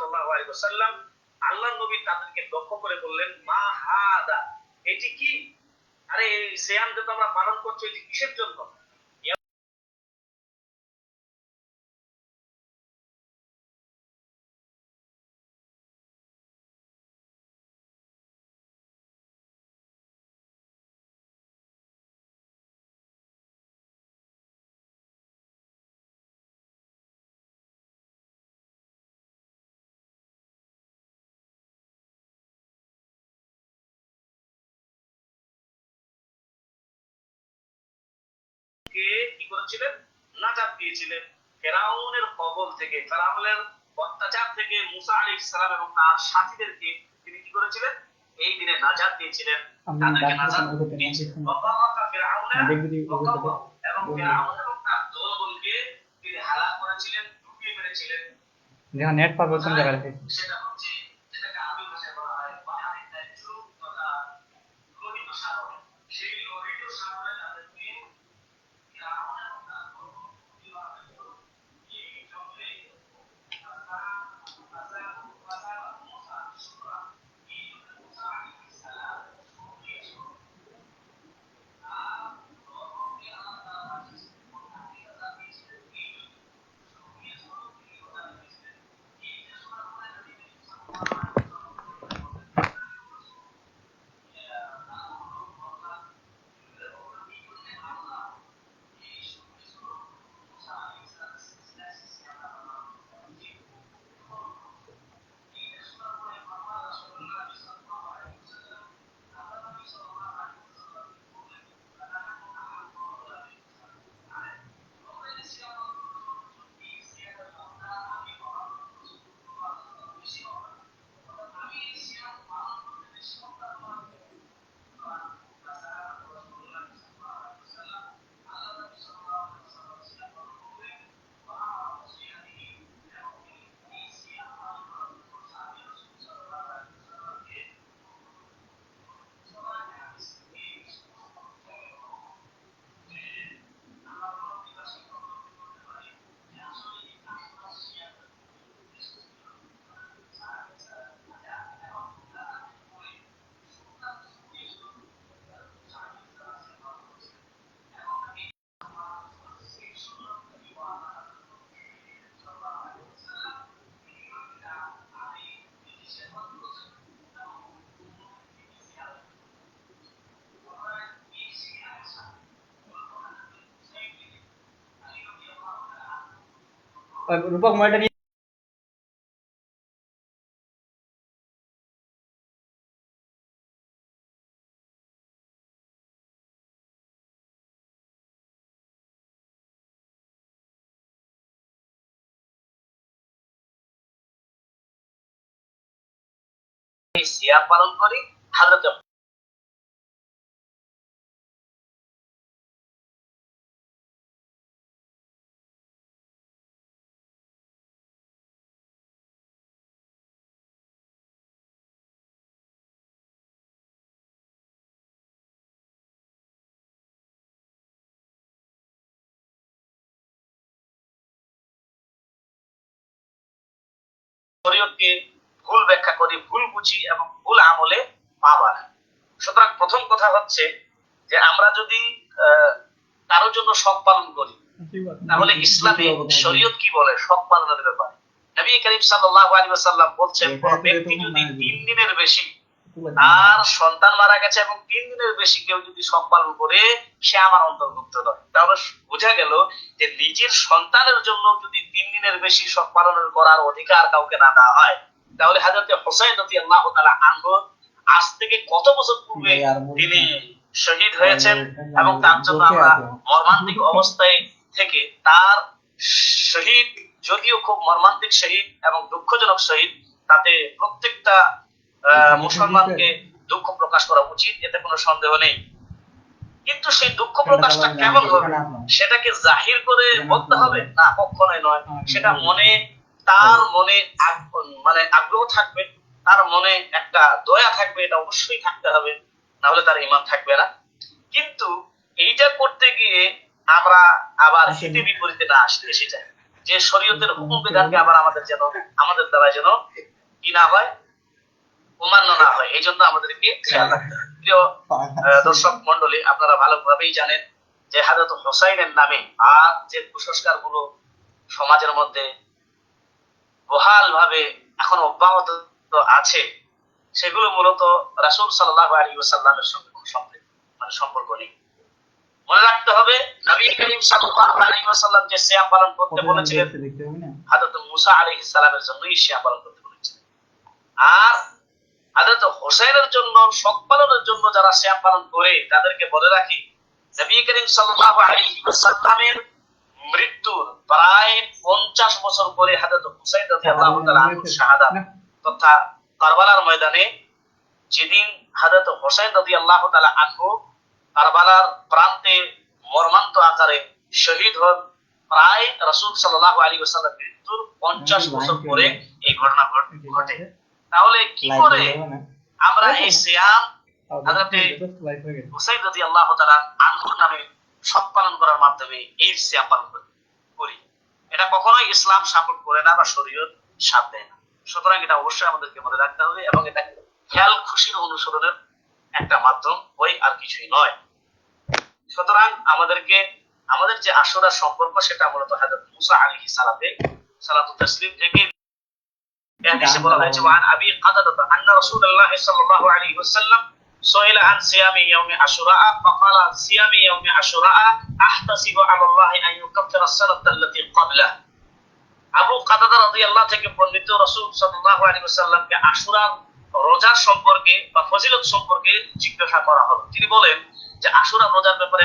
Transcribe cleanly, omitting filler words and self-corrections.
সাল্লাল্লাহু আলাইহি ওয়াসাল্লাম আল্লাহর নবী তাদেরকে লক্ষ্য করে বললেন, মা হাদা, এটি কি? আরে এই সিয়াম যে তোমরা পালন করছো এটি কিসের জন্য? কি করেছিলেন? নাজাত দিয়েছিলেন ফেরাউনের কবল থেকে, ফেরাউনের অত্যাচার থেকে মুসা আলাইহিস সালাম এবং তার সাথীদেরকে তিনি কি করেছিলেন? এই দিনে নাজাত দিয়েছিলেন, তাদেরকে নাজাত দিয়েছিলেন। এবং ফেরাউন এবং তার দলবলকে তিনি হালাক করেছিলেন, ডুবিয়ে মেরেছিলেন। নেট পাবো কোন জায়গায়? সেটা হচ্ছে যেটাকে আরবি ভাষায় বলা হয় বাহারে তাজু তথা লোহিত সাগর। সেই লোহিত সাগরে তাদেরকে ফেরাউন এবং তার দলবলকে এই জঙ্গলে রূপক মোবাইলটা নিয়ে সিয়াম পালন করি। হযরত শরীয়তকে ভুল ব্যাখ্যা করি, ভুল বুঝি এবং ভুল আমলে পা বাড়াই। সুতরাং প্রথম কথা হচ্ছে যে আমরা যদি কারোর জন্য শখ পালন করি, তাহলে ইসলামে শরীয়ত কি বলে শখ পালনের ব্যাপারে? নবী করিম সাল্লাল্লাহু আলাইহি ওয়াসাল্লাম বলছেন, কোন ব্যক্তি যদি 3 দিনের বেশি তার সন্তান মারা গেছে এবং 3 দিনের বেশি কেউ যদি শখ পালন করে, সে আমার অন্তর্ভুক্ত নয়। তাহলে বোঝা গেল যে নিজের সন্তানের জন্য যদি 3 দিনের বেশি শখ পালনের করার অধিকার কাউকে না দেওয়া হয়, তাহলে হযরত হুসাইন রাদিয়াল্লাহু তাআলা আনহু আজ থেকে কত বছর পূর্বে তিনি শহীদ হয়েছেন এবং তার জন্য আমরা মর্মান্তিক অবস্থায় থেকে তার শহীদ, যদিও খুব মর্মান্তিক শহীদ এবং দুঃখজনক শহীদ, তাতে প্রত্যেকটা মুসলমানকে দুঃখ প্রকাশ করা উচিত, এতে কোনো সন্দেহ নেই। কিন্তু সেই দুঃখ প্রকাশটা কেমন হবে? সেটাকে জাহির করে বলতে হবে না, কখনোই নয়। সেটা মনে, তার মনে মানে আগ্রহ থাকবে, তার মনে একটা দয়া থাকবে, এটা অবশ্যই থাকতে হবে, না হলে তার ঈমান থাকবে না। কিন্তু এইটা করতে গিয়ে আমরা আবার হিতে বিপরীতে না এসে যাই, যে শরীয়তের হুকুম বিধানকে আবার আমাদের দ্বারা যেন না হয়, অমান্য না হয়, এই জন্য আমাদেরকে খেয়াল রাখতে হবে। প্রিয় দর্শক মন্ডলী, আপনারা ভালোভাবেই জানেন যে হযরত হুসাইনের নামে আর যে কুসংস্কার গুলো সমাজের মধ্যে বহাল ভাবে এখন অব্যাহত আছে, সেগুলো মূলত রাসূল সাল্লাল্লাহু আলাইহি ওয়াসাল্লামের সঙ্গে কোনো সম্পর্ক নেই। মনে রাখতে হবে, নবী করিম সাল্লাল্লাহু আলাইহি ওয়াসাল্লাম যে সিয়াম পালন করতে বলেছিলেন, হযরত মুসা আলাইহিস সালামের জন্যই সিয়াম পালন করতে বলেছিলেন। আর হযরত হোসেনের জন্য, শোক পালনের জন্য যারা সিয়াম পালন করে, তাদেরকে বলে রাখি, নবী করিম সাল্লাল্লাহু আলাইহি ওয়াসাল্লামের মৃত্যুর প্রায় 50 বছর পরে হযরত হুসাইন রাদিয়াল্লাহু তাআলা আনহুর শাহাদাত তথা কারবালার ময়দানে যেদিন হযরত হুসাইন রাদিয়াল্লাহু তাআলা আনহু কারবালার প্রান্তে মর্মান্ত আকারে শহীদ হন, প্রায় রাসূল সাল্লাল্লাহু আলাইহি ওয়াসাল্লাম মৃত্যুর 50 বছর পরে এই ঘটনা ঘটে। তাহলে কি করে আমরা এই সিয়াম হযরত হুসাইন রাদিয়াল্লাহু তাআলা আনহুর নামে শোক পালন করার মাধ্যমে এই সিয়াম পালন করি? এটা কখনোই ইসলাম সাপোর্ট করে না বা শরীয়ত সাথ দেয় না। সুতরাং এটা অবশ্যই আমাদেরকে মনে রাখতে হবে, এবং এটা খেয়াল খুশির অনুসরণের একটা মাধ্যম, ওই আর কিছুই নয়। সুতরাং আমাদের যে আশুরার সম্পর্ক, সেটা মূলত হযরত মুসা আলাইহিস সালাতু তাসলিম থেকে হাদিসে বলা হয়েছে, ওয়ান আবি কাতাদা আন্না রাসূলুল্লাহ সাল্লাল্লাহু আলাইহি ওয়াসাল্লাম সুইলা আন সিয়ামি ইয়াউমি আশুরা ফাকালা সিয়ামি ইয়াউমি আশুরা আহতাসিবু আলা আল্লাহ আন ইউকাফিরা as-সানাতা আল্লাতী ক্বাবলা। আবু কাতাদা রাদিয়াল্লাহু থেকে বর্ণিত, রাসূল সাল্লাল্লাহু আলাইহি ওয়াসাল্লামকে আশুরা রোজা সম্পর্কে বা ফজিলত সম্পর্কে জিজ্ঞাসা করা হলো। তিনি বলেন যে আশুরা রোজার ব্যাপারে